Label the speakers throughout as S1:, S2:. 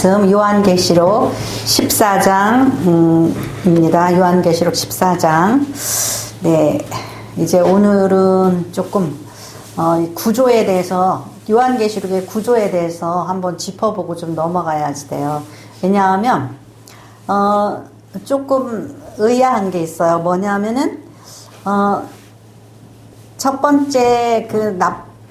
S1: 말씀 요한계시록 14장입니다. 요한계시록 14장. 네, 이제 오늘은 조금 구조에 대해서, 요한계시록의 구조에 대해서 한번 짚어보고 좀 넘어가야지 돼요. 왜냐하면 조금 의아한 게 있어요. 뭐냐면은 첫 번째 그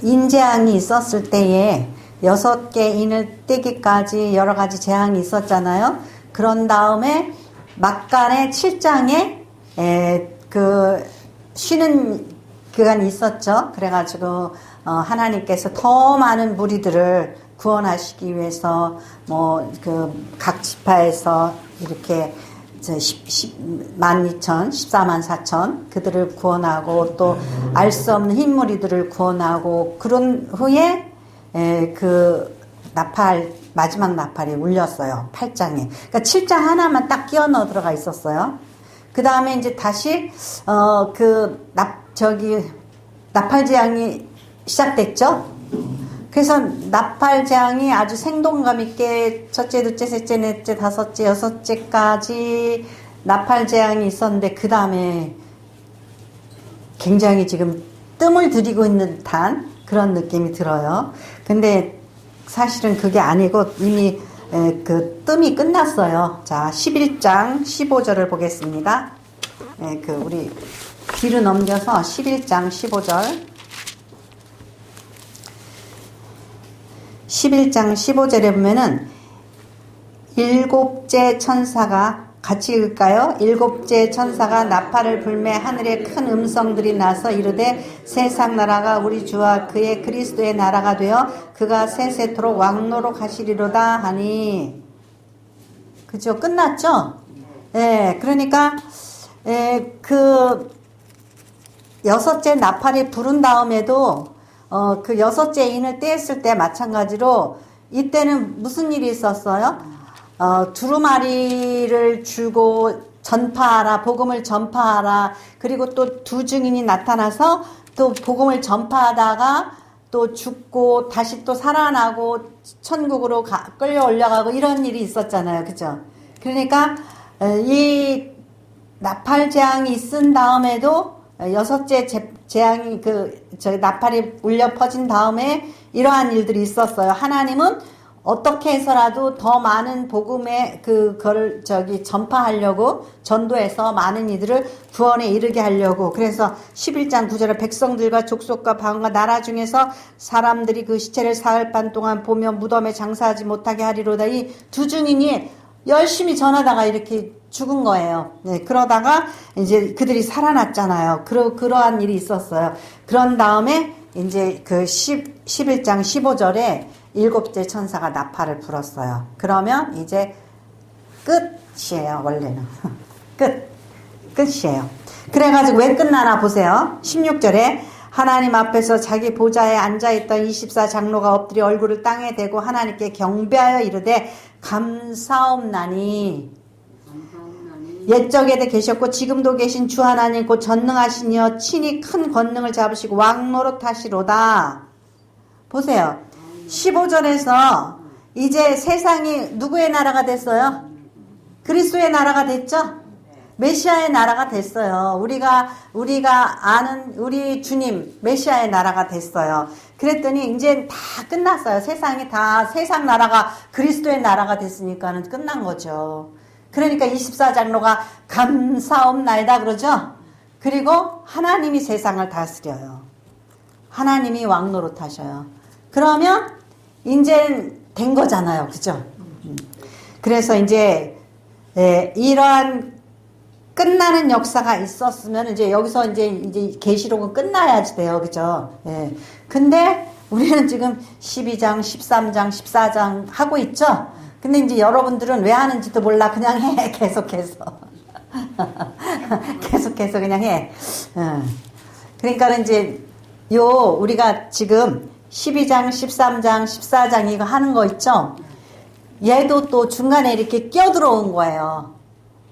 S1: 인재앙이 있었을 때에 6개 인을 떼기까지 여러 가지 재앙이 있었잖아요. 그런 다음에 막간에 7장에 그 쉬는 기간이 있었죠. 그래가지고 하나님께서 더 많은 무리들을 구원하시기 위해서 뭐 그 각 지파에서 이렇게 12,000, 144,000 그들을 구원하고 또 알 수 없는 흰무리들을 구원하고 그런 후에 그 마지막 나팔이 울렸어요. 8장에. 그러니까 7장 하나만 딱 끼워 넣어 들어가 있었어요. 그 다음에 이제 다시 나팔재앙이 시작됐죠. 그래서 나팔재앙이 아주 생동감 있게 첫째, 둘째, 셋째, 넷째, 다섯째, 여섯째까지 나팔재앙이 있었는데 그 다음에 굉장히 지금 뜸을 들이고 있는 듯한 그런 느낌이 들어요. 근데 사실은 그게 아니고 이미 그 뜸이 끝났어요. 자, 11장 15절을 보겠습니다. 우리 뒤로 넘겨서 11장 15절. 11장 15절에 보면은 일곱째 천사가 같이 읽을까요? 일곱째 천사가 나팔을 불매 하늘에 큰 음성들이 나서 이르되 세상 나라가 우리 주와 그의 그리스도의 나라가 되어 그가 세세토록 왕노로 가시리로다 하니. 그죠? 끝났죠? 예, 그러니까 그 6째 나팔이 부른 다음에도 그 6째 인을 떼었을 때 마찬가지로 이때는 무슨 일이 있었어요? 두루마리를 주고 전파하라, 복음을 전파하라. 그리고 또 두 증인이 나타나서 또 복음을 전파하다가 또 죽고 다시 또 살아나고 천국으로 끌려 올라가고 이런 일이 있었잖아요. 그죠? 그러니까 이 나팔재앙이 있은 다음에도 6째 재앙이 나팔이 울려 퍼진 다음에 이러한 일들이 있었어요. 하나님은 어떻게 해서라도 더 많은 복음의 그걸 전파하려고 전도해서 많은 이들을 구원에 이르게 하려고. 그래서 11장 9절에 백성들과 족속과 방언과 나라 중에서 사람들이 그 시체를 사흘 반 동안 보며 무덤에 장사하지 못하게 하리로다. 이 두 증인이 열심히 전하다가 이렇게 죽은 거예요. 네, 그러다가 이제 그들이 살아났잖아요. 그러한 일이 있었어요. 그런 다음에 이제 그 11장 15절에 일곱째 천사가 나팔을 불었어요. 그러면 이제 끝이에요, 원래는. 끝이에요. 그래가지고 왜 끝나나 보세요. 16절에 하나님 앞에서 자기 보좌에 앉아있던 24장로가 엎드려 얼굴을 땅에 대고 하나님께 경배하여 이르되 감사옵나니 옛적에도 계셨고 지금도 계신 주 하나님 곧 전능하신 이여 친히 큰 권능을 잡으시고 왕노릇 하시로다. 보세요. 15절에서 이제 세상이 누구의 나라가 됐어요? 그리스도의 나라가 됐죠? 메시아의 나라가 됐어요. 우리가 아는 우리 주님 메시아의 나라가 됐어요. 그랬더니 이제 다 끝났어요. 세상이 다 세상 나라가 그리스도의 나라가 됐으니까는 끝난 거죠. 그러니까 24장로가 감사옵나이다 그러죠. 그리고 하나님이 세상을 다스려요. 하나님이 왕노릇 하셔요. 그러면 이제 된 거잖아요. 그죠? 그래서 이제 이러한 끝나는 역사가 있었으면 이제 여기서 이제 계시록은 끝나야지 돼요. 그죠? 예. 근데 우리는 지금 12장, 13장, 14장 하고 있죠? 근데 이제 여러분들은 왜 하는지도 몰라. 그냥 해. 계속해서. 계속해서 그냥 해. 그러니까 이제 우리가 지금 12장, 13장, 14장 이거 하는 거 있죠? 얘도 또 중간에 이렇게 끼어들어온 거예요.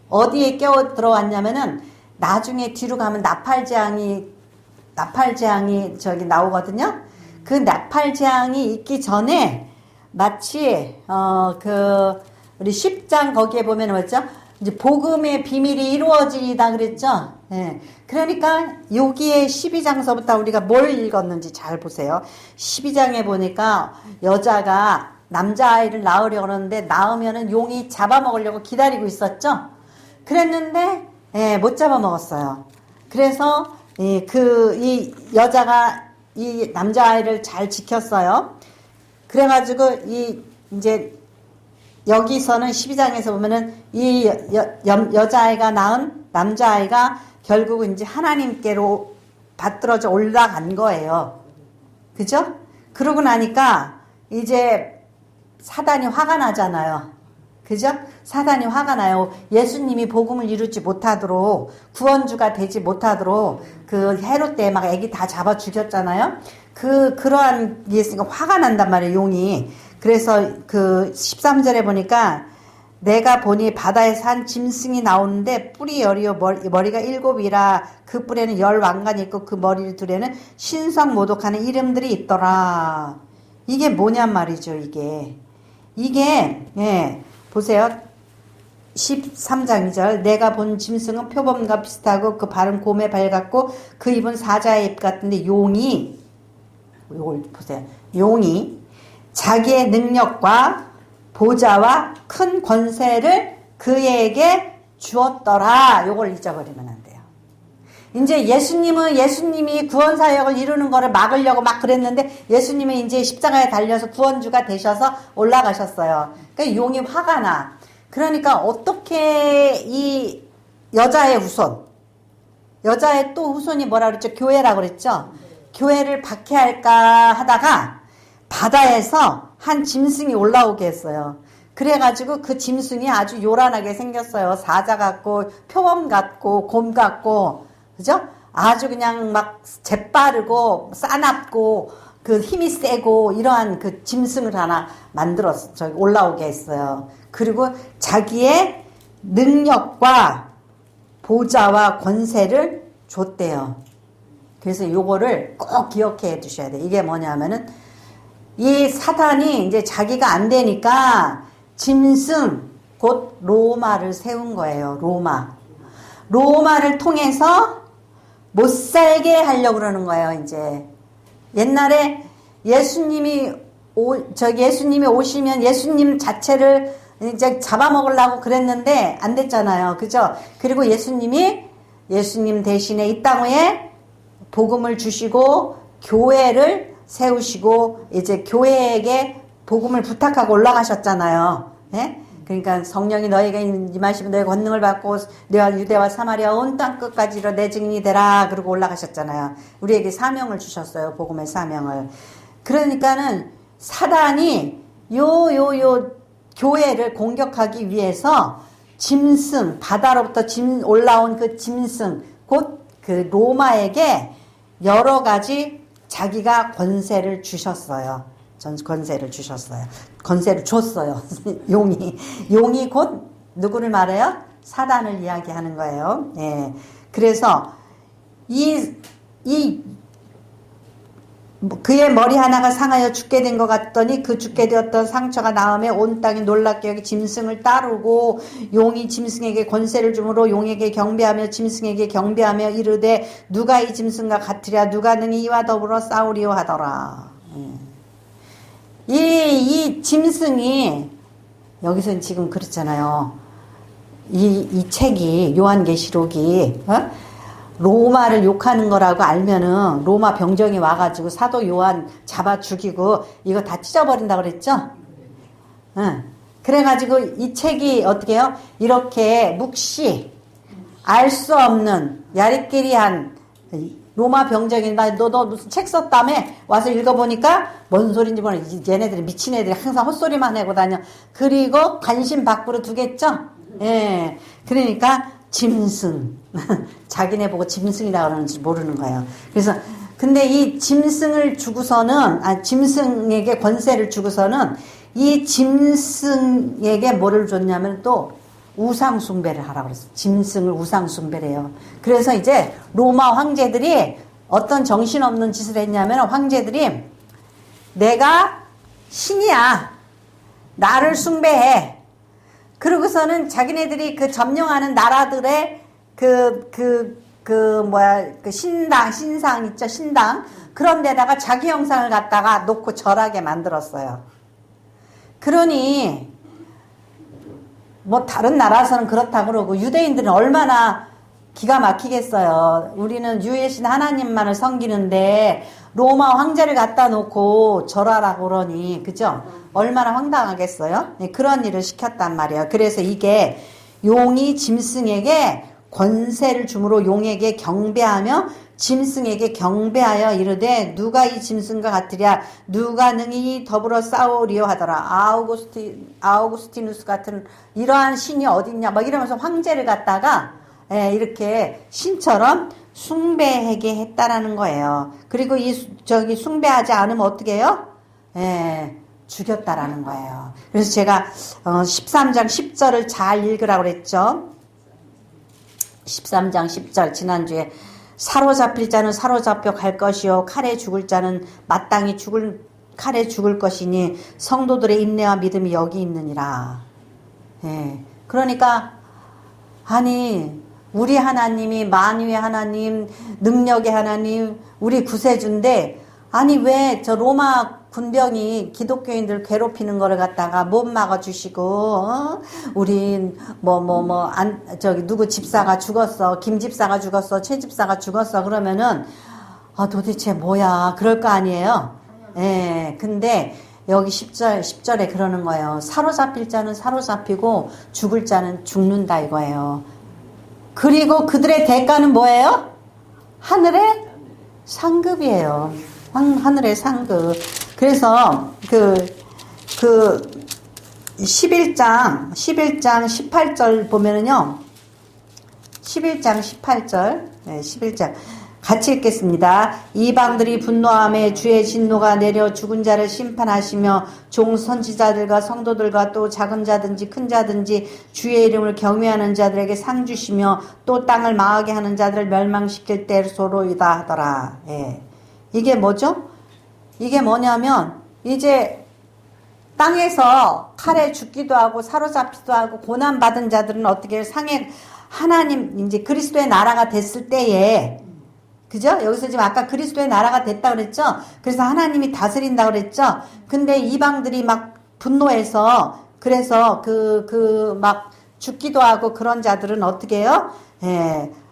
S1: 어디에 끼어들어왔냐면은 나중에 뒤로 가면 나팔재앙이 나오거든요. 그 나팔재앙이 있기 전에 마치 우리 10장 거기에 보면 뭐죠? 이제 복음의 비밀이 이루어지다 그랬죠? 예. 그러니까 여기에 12장서부터 우리가 뭘 읽었는지 잘 보세요. 12장에 보니까 여자가 남자아이를 낳으려고 그러는데 낳으면은 용이 잡아먹으려고 기다리고 있었죠? 그랬는데 예, 못 잡아먹었어요. 그래서 이 여자가 이 남자아이를 잘 지켰어요. 그래가지고 이제 여기서는 12장에서 보면은 이 여자아이가 낳은 남자아이가 결국 이제 하나님께로 받들어져 올라간 거예요. 그죠? 그러고 나니까 이제 사단이 화가 나잖아요. 그죠? 사단이 화가 나요. 예수님이 복음을 이루지 못하도록, 구원주가 되지 못하도록 그 헤롯 때 막 애기 다 잡아 죽였잖아요. 그러한 게 있으니까 화가 난단 말이에요, 용이. 그래서 그 13절에 보니까 내가 보니 바다에서 한 짐승이 나오는데 뿔이 열이요 머리가 7이라 그 뿔에는 10왕관이 있고 그 머리 둘에는 신성 모독하는 이름들이 있더라. 이게 뭐냔 말이죠, 이게. 예, 보세요. 13장 2절 내가 본 짐승은 표범과 비슷하고 그 발은 곰의 발 같고 그 입은 사자의 입 같은데 용이 이걸 보세요. 용이 자기의 능력과 보좌와 큰 권세를 그에게 주었더라. 요걸 잊어버리면 안 돼요. 이제 예수님이 구원 사역을 이루는 거를 막으려고 막 그랬는데 예수님이 이제 십자가에 달려서 구원주가 되셔서 올라가셨어요. 그러니까 용이 화가 나. 그러니까 어떻게 이 여자의 또 후손이 뭐라 그랬죠? 교회라고 그랬죠? 교회를 박해할까 하다가 바다에서 한 짐승이 올라오게 했어요. 그래가지고 그 짐승이 아주 요란하게 생겼어요. 사자 같고 표범 같고 곰 같고 그죠? 아주 그냥 막 재빠르고 싸납고 그 힘이 세고 이러한 그 짐승을 하나 만들어서 저기 올라오게 했어요. 그리고 자기의 능력과 보좌와 권세를 줬대요. 그래서 요거를 꼭 기억해 두셔야 돼요. 이게 뭐냐면은 이 사탄이 이제 자기가 안 되니까 짐승 곧 로마를 세운 거예요. 로마를 통해서 못 살게 하려고 그러는 거예요. 이제 옛날에 예수님이 오시면 예수님 자체를 이제 잡아먹으려고 그랬는데 안 됐잖아요. 그죠? 그리고 예수님 대신에 이 땅 위에 복음을 주시고 교회를 세우시고 이제 교회에게 복음을 부탁하고 올라가셨잖아요. 예? 그러니까 성령이 너희에게 임하시면 너희 권능을 받고 내가 유대와 사마리아 온 땅 끝까지로 내 증인이 되라. 그러고 올라가셨잖아요. 우리에게 사명을 주셨어요. 복음의 사명을. 그러니까는 사단이 요 교회를 공격하기 위해서 짐승, 바다로부터 올라온 그 짐승, 곧 그 로마에게 여러 가지 자기가 권세를 주셨어요. 권세를 줬어요. 용이 곧 누구를 말해요? 사단을 이야기하는 거예요. 예. 그래서 그의 머리 하나가 상하여 죽게 된 것 같더니 그 죽게 되었던 상처가 나음에 온 땅이 놀랍게 여기 짐승을 따르고 용이 짐승에게 권세를 주므로 용에게 경배하며 짐승에게 경배하며 이르되 누가 이 짐승과 같으랴 누가 능히 이와 더불어 싸우리요 하더라. 이 짐승이 여기서는 지금 그렇잖아요. 이 책이 요한계시록이 로마를 욕하는 거라고 알면은 로마 병정이 와가지고 사도 요한 잡아 죽이고 이거 다 찢어버린다 그랬죠? 그래가지고 이 책이 어떻게 해요? 이렇게 묵시 알 수 없는 야리끼리한 로마 병정이 너 무슨 책 썼다며? 와서 읽어보니까 뭔 소린지 모르. 얘네들이 미친 애들이 항상 헛소리만 하고 다녀. 그리고 관심 밖으로 두겠죠? 예. 그러니까 짐승. 자기네 보고 짐승이라고 그러는지 모르는 거예요. 그래서 근데 이 짐승을 주고서는 짐승에게 권세를 주고서는 이 짐승에게 뭐를 줬냐면 또 우상 숭배를 하라고 그랬어요. 짐승을 우상 숭배를 해요. 그래서 이제 로마 황제들이 어떤 정신없는 짓을 했냐면 황제들이 내가 신이야. 나를 숭배해. 그러고서는 자기네들이 그 점령하는 나라들의 신상 있죠, 신당. 그런 데다가 자기 형상을 갖다가 놓고 절하게 만들었어요. 그러니, 뭐 다른 나라에서는 그렇다 그러고, 유대인들은 얼마나 기가 막히겠어요. 우리는 유일신 하나님만을 섬기는데, 로마 황제를 갖다 놓고 절하라고 그러니, 그죠? 얼마나 황당하겠어요? 네, 그런 일을 시켰단 말이에요. 그래서 이게 용이 짐승에게 권세를 주므로 용에게 경배하며 짐승에게 경배하여 이르되 누가 이 짐승과 같으랴 누가 능히 더불어 싸우리요 하더라. 아우구스티누스 같은 이러한 신이 어딨냐 막 이러면서 황제를 갖다가 이렇게 신처럼 숭배하게 했다라는 거예요. 그리고 숭배하지 않으면 어떻게 해요? 죽였다라는 거예요. 그래서 제가 13장 10절을 잘 읽으라고 그랬죠. 13장 10절 지난주에 사로잡힐 자는 사로잡혀 갈 것이요 칼에 죽을 자는 마땅히 칼에 죽을 것이니 성도들의 인내와 믿음이 여기 있느니라. 그러니까 아니 우리 하나님이 만유의 하나님, 능력의 하나님, 우리 구세주인데 아니 왜 저 로마 군병이 기독교인들 괴롭히는 거를 갖다가 못 막아주시고 우린 누구 집사가 죽었어, 김 집사가 죽었어, 최 집사가 죽었어 그러면은 도대체 뭐야 그럴 거 아니에요. 근데 여기 10절에 그러는 거예요. 사로잡힐 자는 사로잡히고 죽을 자는 죽는다 이거예요. 그리고 그들의 대가는 뭐예요? 하늘의 상급이에요. 하늘의 상급. 그래서 11장 18절 보면은요. 11장 18절. 11장. 같이 읽겠습니다. 이방들이 분노함에 주의 진노가 내려 죽은 자를 심판하시며 종 선지자들과 성도들과 또 작은 자든지 큰 자든지 주의 이름을 경외하는 자들에게 상 주시며 또 땅을 망하게 하는 자들을 멸망시킬 때소로이다 하더라. 이게 뭐죠? 이게 뭐냐면 이제 땅에서 칼에 죽기도 하고 사로잡히기도 하고 고난받은 자들은 어떻게 상해 하나님 이제 그리스도의 나라가 됐을 때에 그죠? 여기서 지금 아까 그리스도의 나라가 됐다 그랬죠? 그래서 하나님이 다스린다 그랬죠? 근데 이방들이 막 분노해서 그래서 막 죽기도 하고 그런 자들은 어떻게 해요?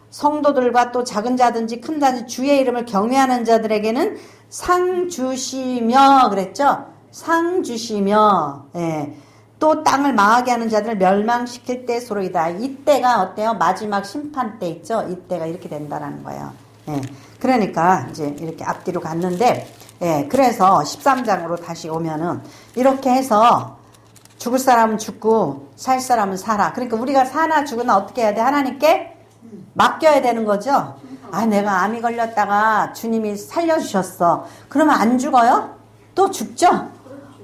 S1: 성도들과 또 작은 자든지 큰 자든지 주의 이름을 경외하는 자들에게는 상 주시며 그랬죠? 상 주시며 또 땅을 망하게 하는 자들을 멸망시킬 때소로이다. 이때가 어때요? 마지막 심판 때 있죠? 이때가 이렇게 된다라는 거예요. 그러니까 이제 이렇게 앞뒤로 갔는데 그래서 13장으로 다시 오면은 이렇게 해서 죽을 사람은 죽고 살 사람은 살아. 그러니까 우리가 사나 죽으나 어떻게 해야 돼? 하나님께 맡겨야 되는 거죠. 내가 암이 걸렸다가 주님이 살려주셨어. 그러면 안 죽어요? 또 죽죠?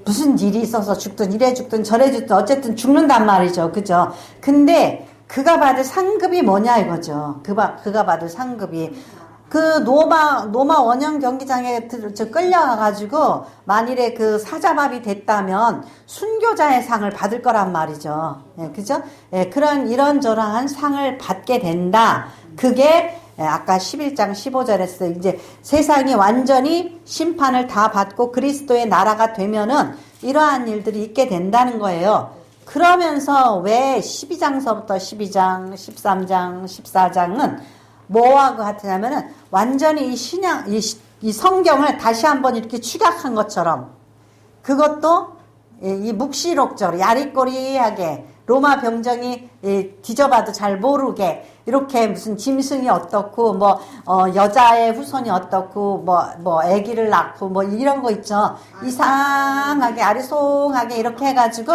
S1: 무슨 일이 있어서 죽든 이래 죽든 저래 죽든 어쨌든 죽는단 말이죠. 그죠? 근데 그가 받을 상급이 뭐냐 이거죠. 그가 받을 상급이 노마 원형 경기장에 끌려가가지고 만일에 그 사자밥이 됐다면 순교자의 상을 받을 거란 말이죠. 그죠? 이런저런 상을 받게 된다. 그게 아까 11장 15절에서 이제 세상이 완전히 심판을 다 받고 그리스도의 나라가 되면은 이러한 일들이 있게 된다는 거예요. 그러면서 왜 12장서부터 12장, 13장, 14장은 뭐와 같으냐면은 완전히 이 성경을 다시 한번 이렇게 축약한 것처럼 그것도 이 묵시록적으로 야리꼬리하게 로마 병정이 뒤져봐도 잘 모르게 이렇게 무슨 짐승이 어떻고 여자의 후손이 어떻고 아기를 낳고 이런 거 있죠. 이상하게 아리송하게 이렇게 해가지고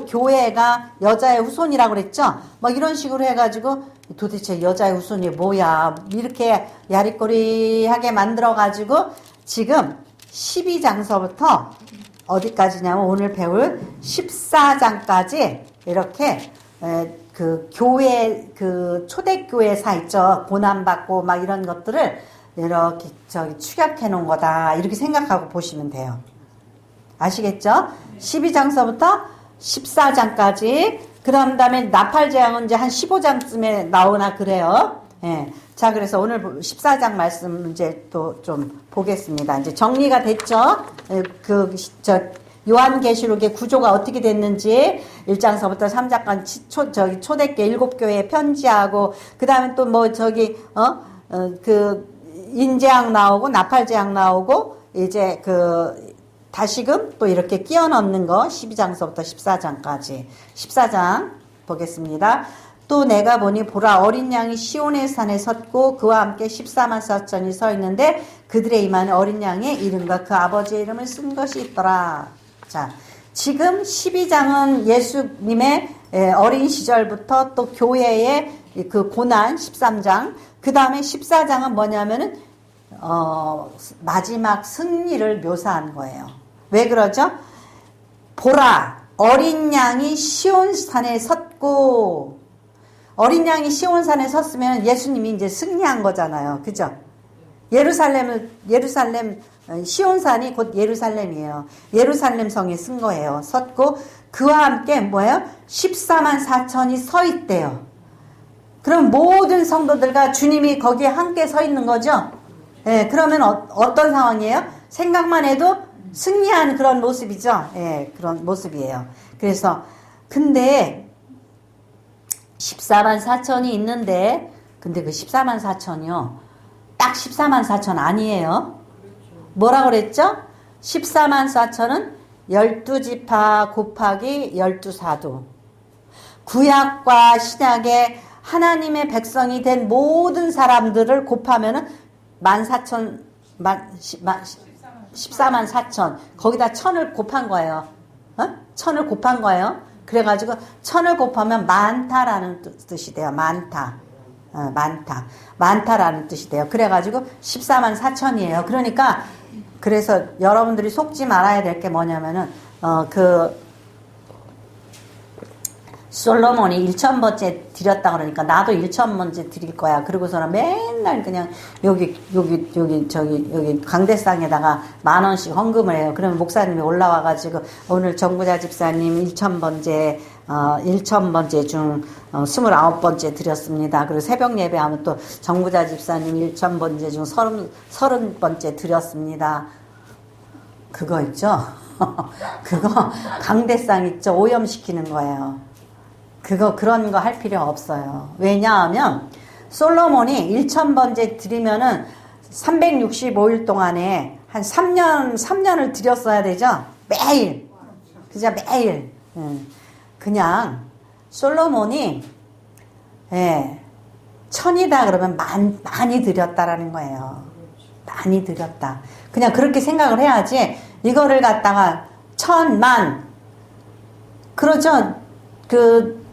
S1: 교회가 여자의 후손이라고 그랬죠. 이런 식으로 해가지고 도대체 여자의 후손이 뭐야 이렇게 야리꼬리하게 만들어가지고 지금 12장서부터 어디까지냐면 오늘 배울 14장까지 이렇게 교회 초대교회사 있죠. 고난받고 이런 것들을 이렇게 축약해 놓은 거다 이렇게 생각하고 보시면 돼요. 아시겠죠? 12장서부터 14장까지. 그 다음에 나팔재앙은 이제 한 15장쯤에 나오나 그래요. 예. 자, 그래서 오늘 14장 말씀 이제 또 좀 보겠습니다. 이제 정리가 됐죠? 요한계시록의 구조가 어떻게 됐는지 1장서부터 3장까지 초대교회 7교회에 편지하고, 그 다음에 또 뭐 인재앙 나오고, 나팔재앙 나오고, 이제 다시금 또 이렇게 끼워 넣는 거 12장서부터 14장까지. 14장 보겠습니다. 또 내가 보니 보라 어린 양이 시온의 산에 섰고 그와 함께 14만 4천이 서 있는데 그들의 이마는 어린 양의 이름과 그 아버지의 이름을 쓴 것이 있더라. 자, 지금 12장은 예수님의 어린 시절부터 또 교회의 그 고난 13장, 그 다음에 14장은 뭐냐면은 마지막 승리를 묘사한 거예요. 왜 그러죠? 보라 어린 양이 시온산에 섰고, 어린 양이 시온산에 섰으면 예수님이 이제 승리한 거잖아요. 그죠? 시온산이 곧 예루살렘이에요. 예루살렘 성에 쓴 거예요. 섰고, 그와 함께 뭐예요? 14만 4천이 서 있대요. 그럼 모든 성도들과 주님이 거기에 함께 서 있는 거죠? 예, 그러면 어떤 상황이에요? 생각만 해도 승리한 그런 모습이죠? 예, 그런 모습이에요. 그래서, 근데, 14만 4천이 있는데, 근데 그 14만 4천이요. 딱 14만 4천 아니에요. 뭐라고 그랬죠? 14만 4천은 12지파 곱하기 12사도. 구약과 신약의 하나님의 백성이 된 모든 사람들을 곱하면은 14만 4천. 거기다 1000을 곱한 거예요. 1000을 곱한 거예요. 그래가지고 1000을 곱하면 많다라는 뜻이 돼요. 많다. 많다라는 뜻이 돼요. 그래가지고 14만 4천이에요. 그러니까 그래서 여러분들이 속지 말아야 될 게 뭐냐면은 솔로몬이 1000번째 드렸다 그러니까 나도 1000번째 드릴 거야. 그러고서는 맨날 그냥 여기 강대상에다가 10,000원씩 헌금을 해요. 그러면 목사님이 올라와가지고 오늘 정부자 집사님 1000번째 중 29번째 드렸습니다. 그리고 새벽 예배하면 또 정부자 집사님 1000번째 중 30번째 드렸습니다. 그거 있죠? 그거 강대상 있죠? 오염시키는 거예요. 그런 거 할 필요 없어요. 왜냐하면 솔로몬이 1000번째 드리면은 365일 동안에 한 3년을 드렸어야 되죠? 매일. 그죠? 매일. 그냥 솔로몬이 1000이다 그러면 많이 드렸다라는 거예요. 많이 드렸다. 그냥 그렇게 생각을 해야지 이거를 갖다가 1000만 그렇죠?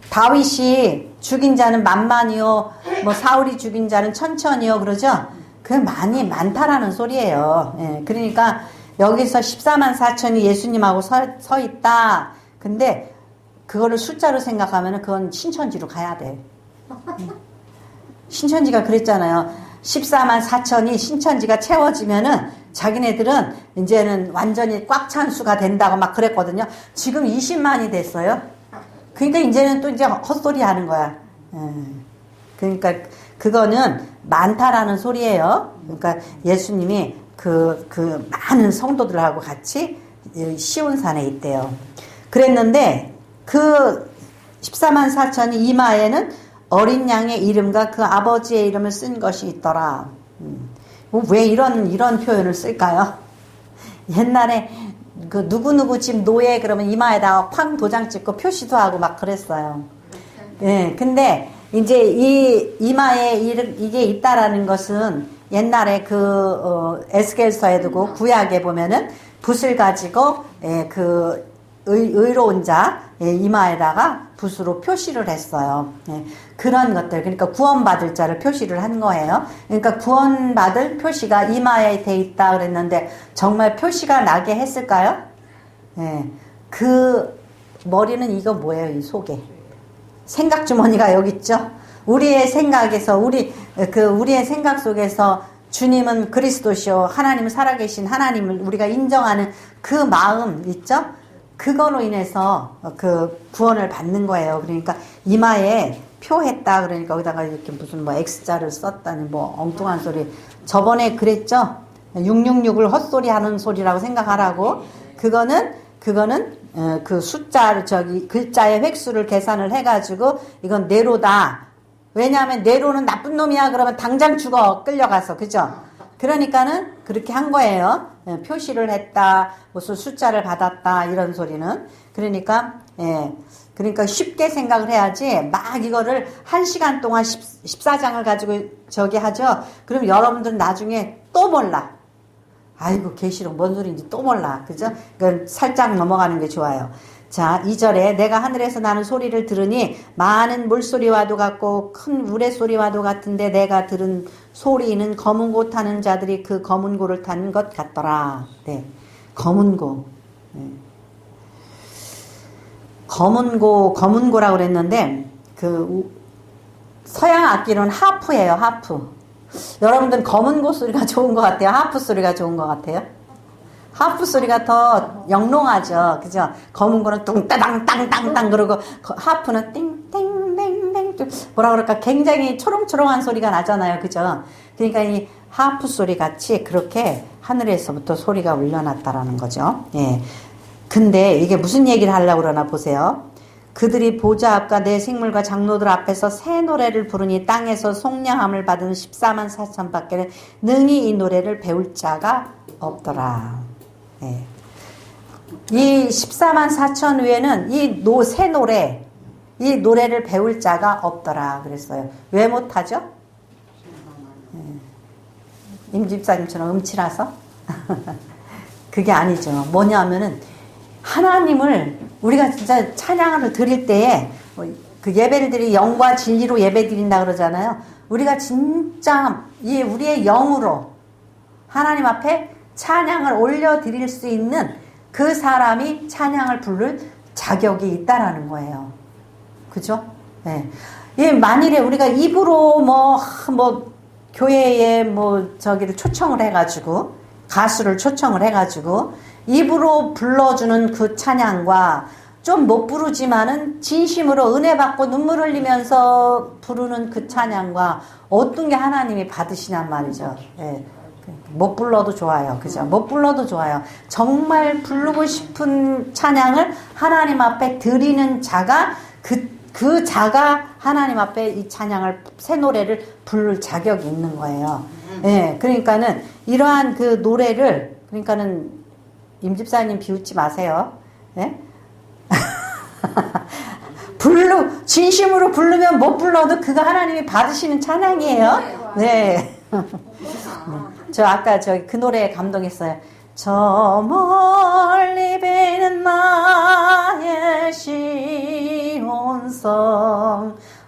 S1: 다윗이 죽인 자는 만만이요, 뭐 사울이 죽인 자는 천천이요, 그러죠? 그게 많다라는 소리예요. 예, 그러니까 여기서 14만 4천이 예수님하고 서 있다. 근데 그거를 숫자로 생각하면은 그건 신천지로 가야 돼. 신천지가 그랬잖아요. 14만 4천이 신천지가 채워지면은 자기네들은 이제는 완전히 꽉 찬 수가 된다고 막 그랬거든요. 지금 20만이 됐어요. 그러니까 이제는 또 이제 헛소리 하는 거야. 그러니까 그거는 많다라는 소리예요. 그러니까 예수님이 그 많은 성도들하고 같이 시온산에 있대요. 그랬는데 그 14만 4천이 이마에는 어린 양의 이름과 그 아버지의 이름을 쓴 것이 있더라. 왜 이런 표현을 쓸까요? 옛날에 그 누구누구 집 노예 그러면 이마에다가 쾅 도장 찍고 표시도 하고 막 그랬어요. 예, 근데 이제 이 이마에 이게 있다라는 것은 옛날에 에스겔서에 두고 구약에 보면은 붓을 가지고 의로운 자 이마에다가 붓으로 표시를 했어요. 그런 것들, 그러니까 구원받을 자를 표시를 한 거예요. 그러니까 구원받을 표시가 이마에 돼 있다 그랬는데 정말 표시가 나게 했을까요? 그 머리는 이거 뭐예요? 이 속에 생각 주머니가 여기 있죠. 우리의 생각에서 우리의 생각 속에서 주님은 그리스도시요 하나님은 살아계신 하나님을 우리가 인정하는 그 마음 있죠? 그거로 인해서 그 구원을 받는 거예요. 그러니까 이마에 표했다 그러니까 거기다가 이렇게 무슨 뭐 X자를 썼다니 뭐 엉뚱한 소리. 저번에 그랬죠? 666을 헛소리 하는 소리라고 생각하라고. 그거는 그 숫자를 글자의 획수를 계산을 해가지고 이건 네로다. 왜냐하면 네로는 나쁜 놈이야 그러면 당장 죽어 끌려가서 그죠? 그러니까는 그렇게 한 거예요. 표시를 했다 무슨 숫자를 받았다 이런 소리는 그러니까 쉽게 생각을 해야지 막 이거를 1시간 동안 14장을 가지고 저기 하죠. 그럼 여러분들은 나중에 또 몰라. 아이고 계시록 뭔 소리인지 또 몰라. 그죠? 그건 살짝 넘어가는 게 좋아요. 자, 2절에 내가 하늘에서 나는 소리를 들으니 많은 물소리와도 같고 큰 우레소리와도 같은데 내가 들은 소리는 검은 고 타는 자들이 그 검은 고를 타는 것 같더라. 네. 검은 고. 네. 검은 고라고 그랬는데 그 서양 악기로는 하프예요. 하프. 여러분들은 검은 고 소리가 좋은 것 같아요? 하프 소리가 좋은 것 같아요? 하프 소리가 더 영롱하죠. 그죠? 검은 거는 뚱따당 땅땅땅 그러고 하프는 띵띵띵띵 뭐라 그럴까 굉장히 초롱초롱한 소리가 나잖아요. 그죠? 그러니까 이 하프 소리 같이 그렇게 하늘에서부터 소리가 울려났다라는 거죠. 예. 근데 이게 무슨 얘기를 하려고 그러나 보세요. 그들이 보좌 앞과 내 생물과 장로들 앞에서 새 노래를 부르니 땅에서 속량함을 받은 14만 4천 밖에는 능히 이 노래를 배울 자가 없더라. 네. 이 14만 4천 외에는 새 노래, 이 노래를 배울 자가 없더라 그랬어요. 왜 못하죠? 네. 임집사님처럼 음치라서? 그게 아니죠. 뭐냐면은 하나님을 우리가 진짜 찬양을 드릴 때에 그 예배를 드리 영과 진리로 예배 드린다 그러잖아요. 우리가 진짜 우리의 영으로 하나님 앞에 찬양을 올려드릴 수 있는 그 사람이 찬양을 부를 자격이 있다라는 거예요. 그죠? 네. 만일에 우리가 입으로 교회에 저기를 초청을 해가지고 가수를 초청을 해가지고 입으로 불러주는 그 찬양과 좀 못 부르지만은 진심으로 은혜 받고 눈물 흘리면서 부르는 그 찬양과 어떤 게 하나님이 받으시냔 말이죠. 예. 못 불러도 좋아요. 그죠? 못 불러도 좋아요. 정말 부르고 싶은 찬양을 하나님 앞에 드리는 자가 그 자가 하나님 앞에 이 찬양을 새 노래를 부를 자격이 있는 거예요. 예. 그러니까는 이러한 그 노래를 그러니까는 임집사님 비웃지 마세요. 예? 진심으로 부르면 못 불러도 그거 하나님이 받으시는 찬양이에요. 네. 저 아까 그 노래에 감동했어요. 저 멀리 베는 나의 시온성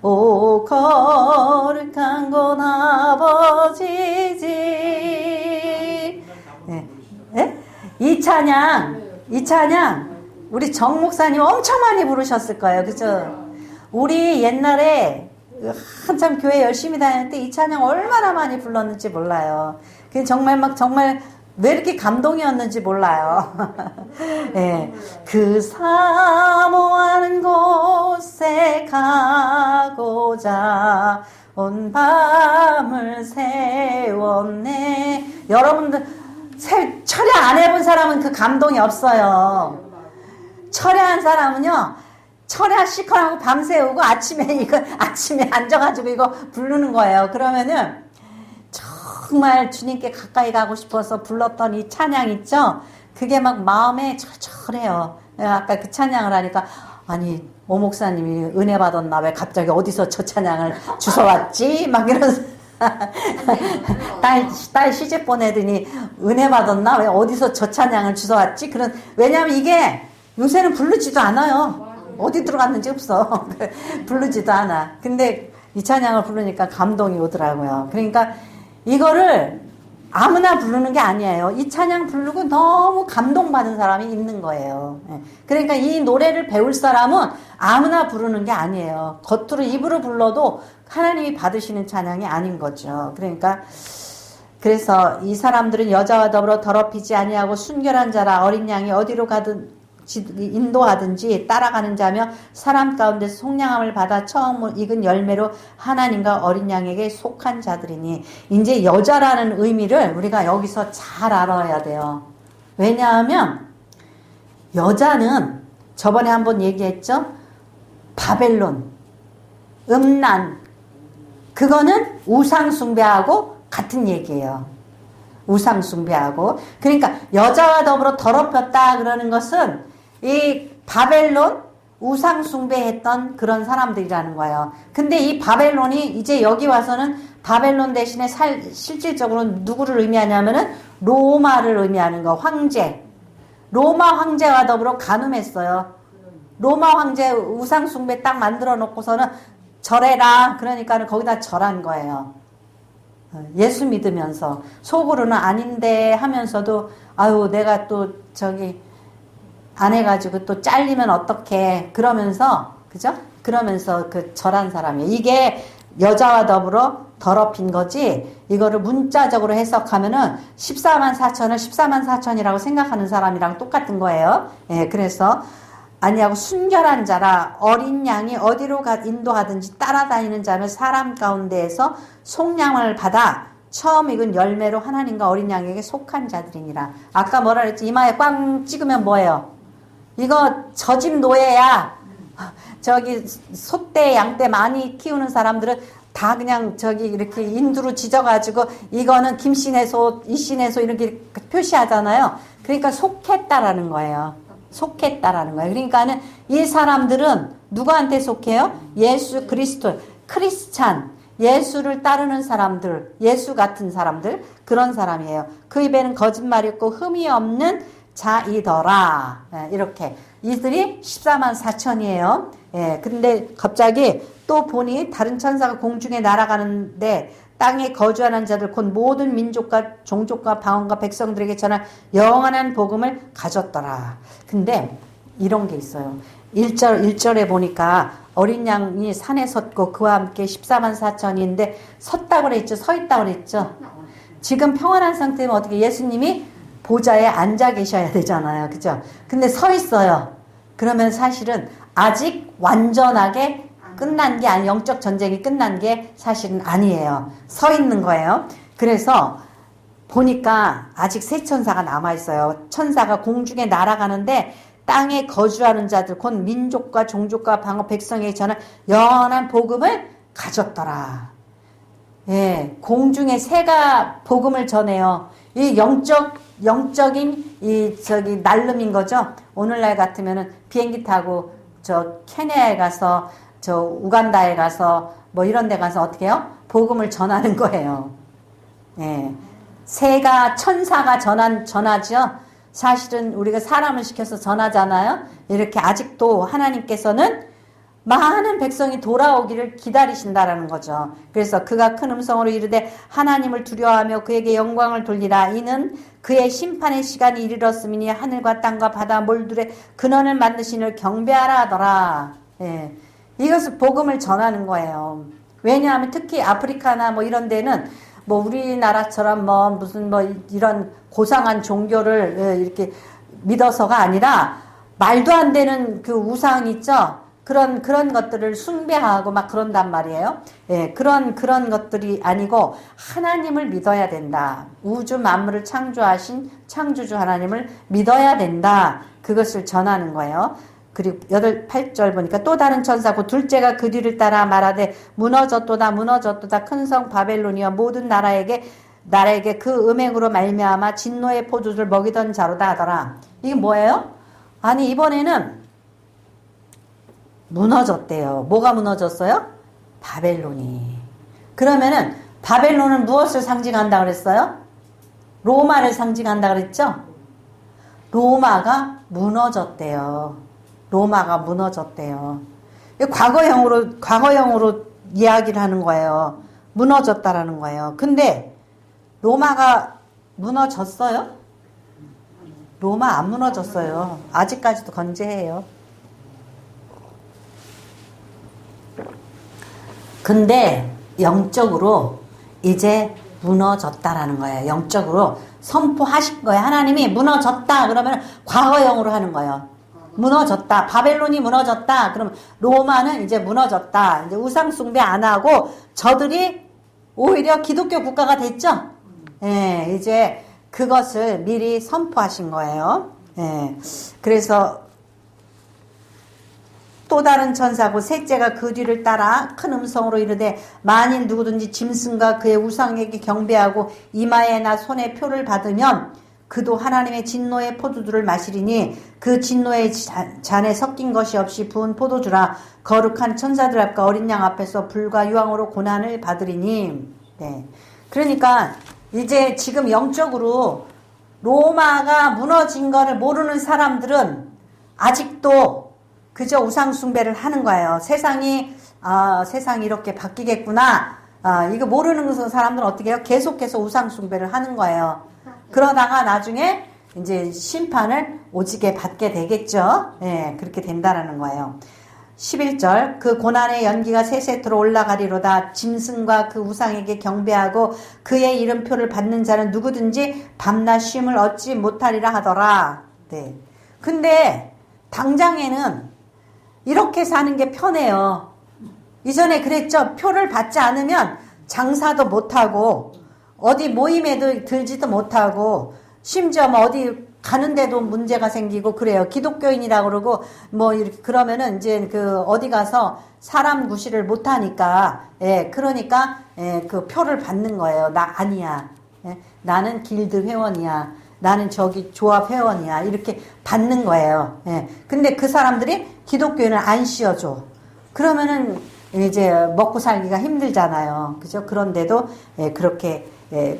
S1: 오 거룩한 곳 아버지지. 네. 네? 이 찬양 우리 정 목사님 엄청 많이 부르셨을 거예요. 그죠? 우리 옛날에 한참 교회 열심히 다닐 때 이 찬양 얼마나 많이 불렀는지 몰라요. 그 정말 왜 이렇게 감동이었는지 몰라요. 네. 그 사모하는 곳에 가고자 온 밤을 새웠네. 여러분들 철야 안 해본 사람은 그 감동이 없어요. 철야한 사람은요, 철야 시커하고 밤새우고 아침에 앉아가지고 이거 부르는 거예요. 그러면은 정말 주님께 가까이 가고 싶어서 불렀던 이 찬양 있죠? 그게 막 마음에 철철해요. 아까 그 찬양을 하니까, 아니, 오 목사님이 은혜 받았나? 왜 갑자기 어디서 저 찬양을 주워왔지? 막 이러면서. 딸 시집 보내더니 은혜 받았나? 왜 어디서 저 찬양을 주워왔지? 왜냐면 이게 요새는 부르지도 않아요. 어디 들어갔는지 없어. 부르지도 않아. 근데 이 찬양을 부르니까 감동이 오더라고요. 그러니까 이거를 아무나 부르는 게 아니에요. 이 찬양 부르고 너무 감동받은 사람이 있는 거예요. 그러니까 이 노래를 배울 사람은 아무나 부르는 게 아니에요. 겉으로 입으로 불러도 하나님이 받으시는 찬양이 아닌 거죠. 그러니까 그래서 이 사람들은 여자와 더불어 더럽히지 아니하고 순결한 자라 어린 양이 어디로 가든 인도하든지 따라가는 자며 사람 가운데서 속량함을 받아 처음 익은 열매로 하나님과 어린 양에게 속한 자들이니, 이제 여자라는 의미를 우리가 여기서 잘 알아야 돼요. 왜냐하면 여자는 저번에 한번 얘기했죠. 바벨론, 음란, 그거는 우상 숭배하고 같은 얘기예요. 우상 숭배하고. 그러니까 여자와 더불어 더럽혔다 그러는 것은 이 바벨론 우상 숭배했던 그런 사람들이라는 거예요. 근데 이 바벨론이 이제 여기 와서는 바벨론 대신에 실질적으로 누구를 의미하냐면은 로마를 의미하는 거, 황제. 로마 황제와 더불어 간음했어요. 로마 황제 우상 숭배 딱 만들어 놓고서는 절해라. 그러니까 거기다 절한 거예요. 예수 믿으면서 속으로는 아닌데 하면서도 아유 내가 또 저기 안 해가지고 또 잘리면 어떡해 그러면서, 그죠? 그러면서 그 절한 사람이에요. 이게 여자와 더불어 더럽힌 거지, 이거를 문자적으로 해석하면은 14만 4천을 14만 4천이라고 생각하는 사람이랑 똑같은 거예요. 예, 그래서 아니하고 순결한 자라 어린 양이 어디로 인도하든지 따라다니는 자며 사람 가운데에서 속량을 받아 처음 익은 열매로 하나님과 어린 양에게 속한 자들이니라. 아까 뭐라 그랬지? 이마에 꽝 찍으면 뭐예요? 이거 저 집 노예야. 저기 소떼 양떼 많이 키우는 사람들은 다 그냥 저기 이렇게 인두로 지져가지고 이거는 김씨네 소, 이씨네 소 이렇게 표시하잖아요. 그러니까 속했다라는 거예요. 속했다라는 거예요. 그러니까는 이 사람들은 누구한테 속해요? 예수 그리스도, 크리스찬, 예수를 따르는 사람들, 예수 같은 사람들, 그런 사람이에요. 그 입에는 거짓말이 없고 흠이 없는 자이더라. 예, 이렇게. 이들이 14만 4천이에요. 예, 근데 갑자기 또 보니 다른 천사가 공중에 날아가는데 땅에 거주하는 자들 곧 모든 민족과 종족과 방언과 백성들에게 전할 영원한 복음을 가졌더라. 근데 이런 게 있어요. 1절에 보니까 어린 양이 산에 섰고 그와 함께 14만 4천인데 섰다고 그랬죠. 서 있다고 그랬죠. 지금 평안한 상태면 어떻게 예수님이 보좌에 앉아 계셔야 되잖아요. 그죠? 근데 서 있어요. 그러면 사실은 아직 완전하게 끝난 게 아니, 영적 전쟁이 끝난 게 사실은 아니에요. 서 있는 거예요. 그래서 보니까 아직 세 천사가 남아있어요. 천사가 공중에 날아가는데 땅에 거주하는 자들 곧 민족과 종족과 방어 백성에게 전한 영원한 복음을 가졌더라. 예, 공중에 새가 복음을 전해요. 이 영적인 저기 날름인 거죠. 오늘날 같으면은 비행기 타고 저 케냐에 가서 저 우간다에 가서 뭐 이런 데 가서 어떻게 해요? 복음을 전하는 거예요. 예. 새가 천사가 전하죠. 사실은 우리가 사람을 시켜서 전하잖아요. 이렇게 아직도 하나님께서는 많은 백성이 돌아오기를 기다리신다라는 거죠. 그래서 그가 큰 음성으로 이르되 하나님을 두려워하며 그에게 영광을 돌리라. 이는 그의 심판의 시간이 이르렀음이니 하늘과 땅과 바다 몰들의 근원을 만드신 이를 경배하라 하더라. 예. 이것을 복음을 전하는 거예요. 왜냐하면 특히 아프리카나 뭐 이런 데는 뭐 우리나라처럼 뭐 무슨 뭐 이런 고상한 종교를 이렇게 믿어서가 아니라 말도 안 되는 그 우상 있죠? 그런 것들을 숭배하고 막 그런단 말이에요. 예, 그런 것들이 아니고 하나님을 믿어야 된다. 우주 만물을 창조하신 창조주 하나님을 믿어야 된다. 그것을 전하는 거예요. 그리고 8절 보니까 또 다른 천사고 둘째가 그 뒤를 따라 말하되 무너졌도다 무너졌도다 큰 성 바벨론이여 모든 나라에게 그 음행으로 말미암아 진노의 포도주를 먹이던 자로다 하더라. 이게 뭐예요? 아니 이번에는 무너졌대요. 뭐가 무너졌어요? 바벨론이. 그러면은 바벨론은 무엇을 상징한다 그랬어요? 로마를 상징한다 그랬죠? 로마가 무너졌대요. 로마가 무너졌대요. 과거형으로 이야기를 하는 거예요. 무너졌다라는 거예요. 근데 로마가 무너졌어요? 로마 안 무너졌어요. 아직까지도 건재해요. 근데 영적으로 이제 무너졌다라는 거예요. 영적으로 선포하신 거예요. 하나님이 무너졌다 그러면 과거형으로 하는 거예요. 무너졌다. 바벨론이 무너졌다. 그럼 로마는 이제 무너졌다. 이제 우상 숭배 안 하고 저들이 오히려 기독교 국가가 됐죠. 예, 이제 그것을 미리 선포하신 거예요. 예, 그래서 또 다른 천사고 셋째가 그 뒤를 따라 큰 음성으로 이르되 만일 누구든지 짐승과 그의 우상에게 경배하고 이마에나 손에 표를 받으면 그도 하나님의 진노의 포도주를 마시리니 그 진노의 잔에 섞인 것이 없이 부은 포도주라 거룩한 천사들 앞과 어린 양 앞에서 불과 유황으로 고난을 받으리니. 네. 그러니까 이제 지금 영적으로 로마가 무너진 거를 모르는 사람들은 아직도 그저 우상 숭배를 하는 거예요. 세상이 이렇게 바뀌겠구나. 이거 모르는 사람들은 어떻게 해요? 계속해서 우상 숭배를 하는 거예요. 그러다가 나중에 이제 심판을 오지게 받게 되겠죠. 예, 그렇게 된다라는 거예요. 11절 그 고난의 연기가 세세토로 올라가리로다. 짐승과 그 우상에게 경배하고 그의 이름표를 받는 자는 누구든지 밤낮 쉼을 얻지 못하리라 하더라. 네. 근데 당장에는 이렇게 사는 게 편해요. 이전에 그랬죠. 표를 받지 않으면 장사도 못하고 어디 모임에도 들지도 못하고 심지어 뭐 어디 가는데도 문제가 생기고 그래요. 기독교인이라고 그러고 뭐 이렇게 그러면은 이제 그 어디 가서 사람 구실을 못하니까 그러니까 그 표를 받는 거예요. 나 아니야. 나는 길드 회원이야. 나는 저기 조합 회원이야. 이렇게 받는 거예요. 근데 그 사람들이 기독교인을 안 씌워줘. 그러면은 이제 먹고 살기가 힘들잖아요. 그죠? 그런데도 그렇게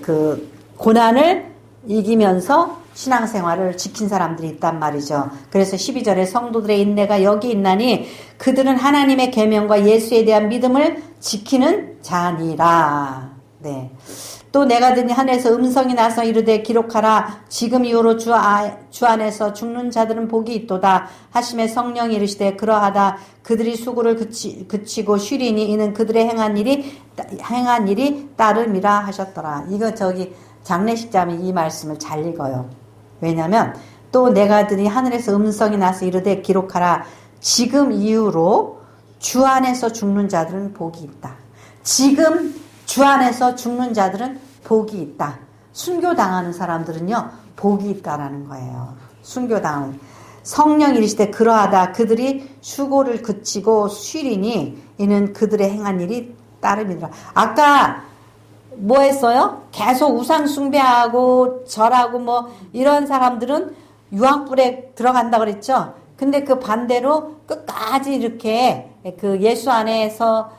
S1: 그 고난을 이기면서 신앙생활을 지킨 사람들이 있단 말이죠. 그래서 12절에 성도들의 인내가 여기 있나니 그들은 하나님의 계명과 예수에 대한 믿음을 지키는 자니라. 네. 또 내가 듣니 하늘에서 음성이 나서 이르되 기록하라. 지금 이후로 주 안에서 죽는 자들은 복이 있도다 하심에 성령이 이르시되 그러하다 그들이 수고를 그치고 쉬리니 이는 그들의 행한 일이 따름이라 하셨더라. 이거 저기 장례식자면 이 말씀을 잘 읽어요. 왜냐면 또 내가 듣니 하늘에서 음성이 나서 이르되 기록하라. 지금 이후로 주 안에서 죽는 자들은 복이 있다. 지금 주 안에서 죽는 자들은 복이 있다. 순교당하는 사람들은요, 복이 있다라는 거예요. 순교당하는. 성령이 이르시되 그러하다. 그들이 수고를 그치고 쉬리니 이는 그들의 행한 일이 따름이더라. 아까 뭐 했어요? 계속 우상 숭배하고 절하고 뭐 이런 사람들은 유황불에 들어간다 그랬죠? 근데 그 반대로 끝까지 이렇게 그 예수 안에서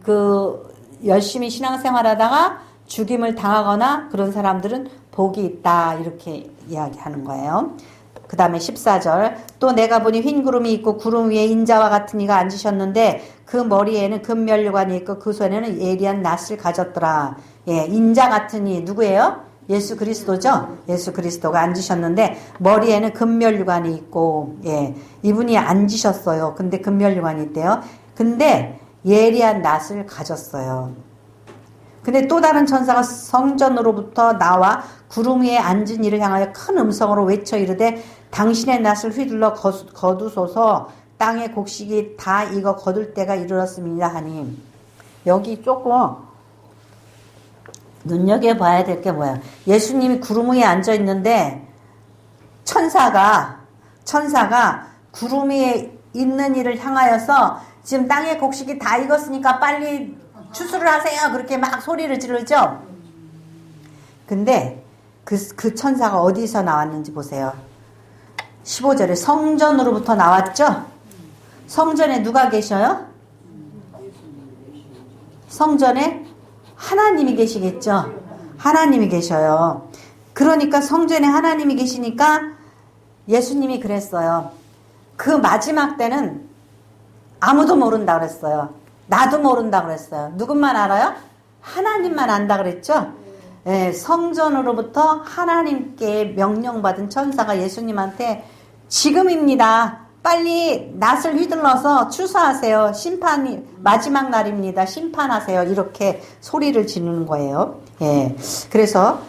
S1: 그 열심히 신앙생활 하다가 죽임을 당하거나 그런 사람들은 복이 있다. 이렇게 이야기하는 거예요. 그 다음에 14절 또 내가 보니 흰 구름이 있고 구름 위에 인자와 같은 이가 앉으셨는데 그 머리에는 금면류관이 있고 그 손에는 예리한 낫을 가졌더라. 예, 인자 같은 이 누구예요? 예수 그리스도죠? 예수 그리스도가 앉으셨는데 머리에는 금면류관이 있고 이분이 앉으셨어요. 근데 금면류관이 있대요. 근데 예리한 낫을 가졌어요. 근데 또 다른 천사가 성전으로부터 나와 구름 위에 앉은 이를 향하여 큰 음성으로 외쳐 이르되 당신의 낫을 휘둘러 거두소서 땅의 곡식이 다 익어 거둘 때가 이르렀습니다 하니. 여기 조금 눈여겨봐야 될 게 뭐야. 예수님이 구름 위에 앉아 있는데 천사가 구름 위에 있는 이를 향하여서 지금 땅의 곡식이 다 익었으니까 빨리 추수를 하세요. 그렇게 막 소리를 지르죠. 근데 그 천사가 어디서 나왔는지 보세요. 15절에 성전으로부터 나왔죠. 성전에 누가 계셔요? 성전에 하나님이 계시겠죠. 하나님이 계셔요. 그러니까 성전에 하나님이 계시니까 예수님이 그랬어요. 그 마지막 때는 아무도 모른다 그랬어요. 나도 모른다 그랬어요. 누군만 알아요? 하나님만 안다 그랬죠. 성전으로부터 하나님께 명령받은 천사가 예수님한테 지금입니다. 빨리 낫을 휘둘러서 추수하세요. 심판이 마지막 날입니다. 심판하세요. 이렇게 소리를 지르는 거예요. 예. 그래서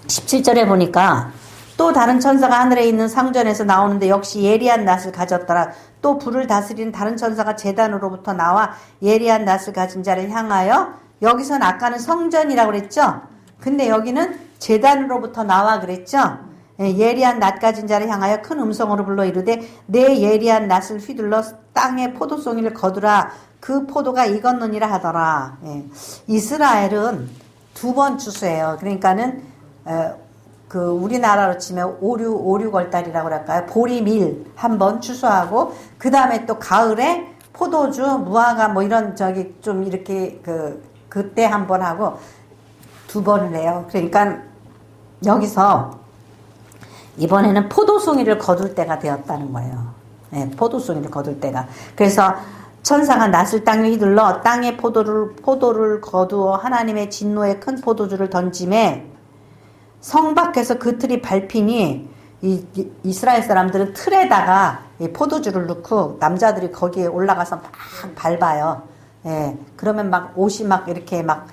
S1: 17절에 보니까 또 다른 천사가 하늘에 있는 상전에서 나오는데 역시 예리한 낫을 가졌더라. 또 불을 다스리는 다른 천사가 제단으로부터 나와 예리한 낫을 가진 자를 향하여, 여기서는 아까는 성전이라고 그랬죠. 근데 여기는 제단으로부터 나와 그랬죠. 예리한 낫 가진 자를 향하여 큰 음성으로 불러 이르되 내 예리한 낫을 휘둘러 땅에 포도송이를 거두라. 그 포도가 익었느니라 하더라. 예. 이스라엘은 2번 추수해요. 그러니까는 그 우리나라로 치면 오류걸달이라고 할까요? 보리밀 한번 추수하고, 그 다음에 또 가을에 포도주, 무화과 뭐 이런 저기 좀 이렇게 그때 한번 하고 2번을 해요. 그러니까 여기서 이번에는 포도송이를 거둘 때가 되었다는 거예요. 네, 포도송이를 거둘 때가. 그래서 천사가 낫을 땅에 휘둘러 땅에 포도를 거두어 하나님의 진노의 큰 포도주를 던짐에 성 밖에서 그 틀이 밟히니 이스라엘 사람들은 틀에다가 포도주를 넣고 남자들이 거기에 올라가서 막 밟아요. 예, 그러면 막 옷이 막 이렇게 막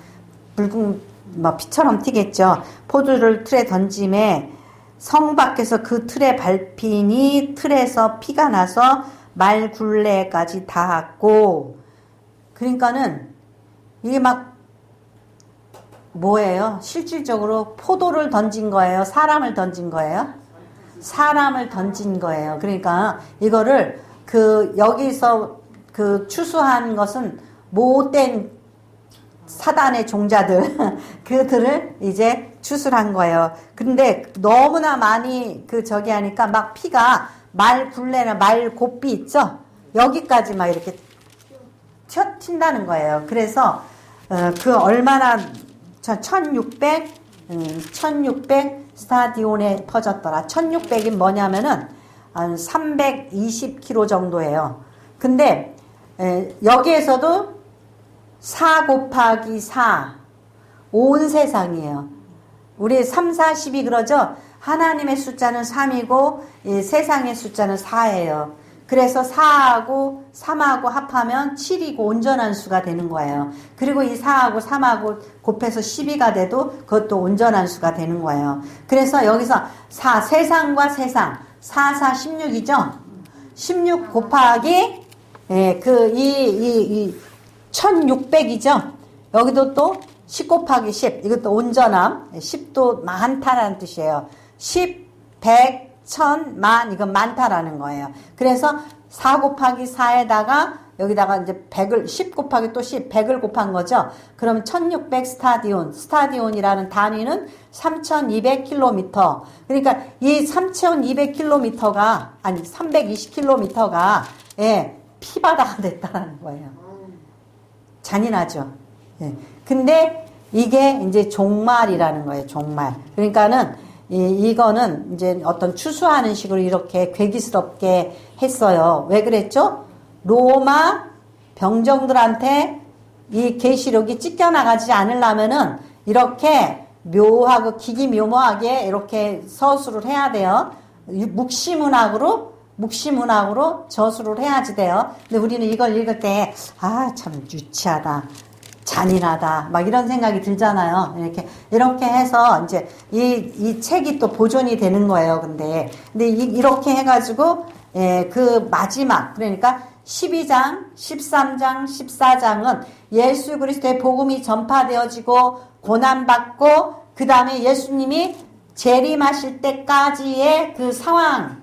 S1: 붉은 막 피처럼 튀겠죠. 포도주를 틀에 던짐에 성 밖에서 그 틀에 밟히니 틀에서 피가 나서 말 굴레까지 닿았고, 그러니까는 이게 막 뭐예요? 실질적으로 포도를 던진 거예요? 사람을 던진 거예요? 사람을 던진 거예요. 그러니까 이거를 여기서 추수한 것은 못된 사단의 종자들, 그들을 이제 추수한 거예요. 근데 너무나 많이 저기 하니까 막 피가 말 굴레나 말 곱비 있죠? 여기까지 막 이렇게 튄다는 거예요. 그래서 얼마나 1600 스타디온에 퍼졌더라. 1600이 뭐냐면은 한 320km 정도예요. 근데 여기에서도 4 곱하기 4 온 세상이에요. 우리 3, 4, 12 그러죠? 하나님의 숫자는 3이고 세상의 숫자는 4예요. 그래서 4하고 3하고 합하면 7이고 온전한 수가 되는 거예요. 그리고 이 4하고 3하고 곱해서 12가 돼도 그것도 온전한 수가 되는 거예요. 그래서 여기서 세상과 세상 4, 4, 16이죠? 16 곱하기 1600이죠? 여기도 또 10 곱하기 10, 이것도 온전함, 10도 많다라는 뜻이에요. 10, 100, 1000, 만, 이건 많다라는 거예요. 그래서 4 곱하기 4에다가 여기다가 이제 100을 10 곱하기 또 10, 100을 곱한 거죠. 그럼 1600 스타디온이라는 단위는 3200km. 그러니까 이 3200km가 아니 320km가 피바다가 됐다는 거예요. 잔인하죠. 예. 근데 이게 이제 종말이라는 거예요. 종말. 그러니까는 이거는 이제 어떤 추수하는 식으로 이렇게 괴기스럽게 했어요. 왜 그랬죠? 로마 병정들한테 이 계시록이 찢겨나가지 않으려면은 이렇게 묘하고 기기묘모하게 이렇게 서술을 해야 돼요. 묵시문학으로 저술을 해야지 돼요. 근데 우리는 이걸 읽을 때 참 유치하다, 잔인하다, 막 이런 생각이 들잖아요. 이렇게 해서 이제 이 책이 또 보존이 되는 거예요. 근데 이렇게 해가지고 그 마지막, 그러니까 12장, 13장, 14장은 예수 그리스도의 복음이 전파되어지고 고난받고 그 다음에 예수님이 재림하실 때까지의 그 상황,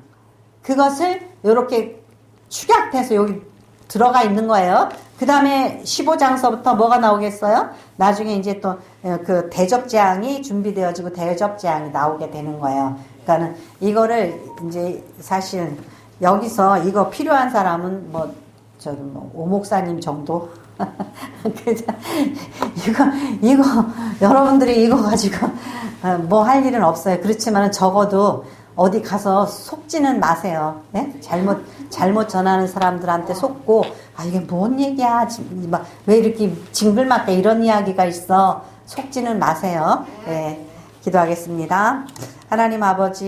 S1: 그것을 이렇게 축약해서 여기 들어가 있는 거예요. 그 다음에 15장서부터 뭐가 나오겠어요? 나중에 이제 또 그 대접재앙이 준비되어지고 대접재앙이 나오게 되는 거예요. 그러니까는 이거를 이제 사실 여기서 이거 필요한 사람은 오 목사님 정도? 이거 여러분들이 이거 가지고 뭐 할 일은 없어요. 그렇지만 적어도 어디 가서 속지는 마세요. 네? 잘못 전하는 사람들한테 속고, 이게 뭔 얘기야? 왜 이렇게 징글맞게 이런 이야기가 있어? 속지는 마세요. 네, 기도하겠습니다. 하나님 아버지.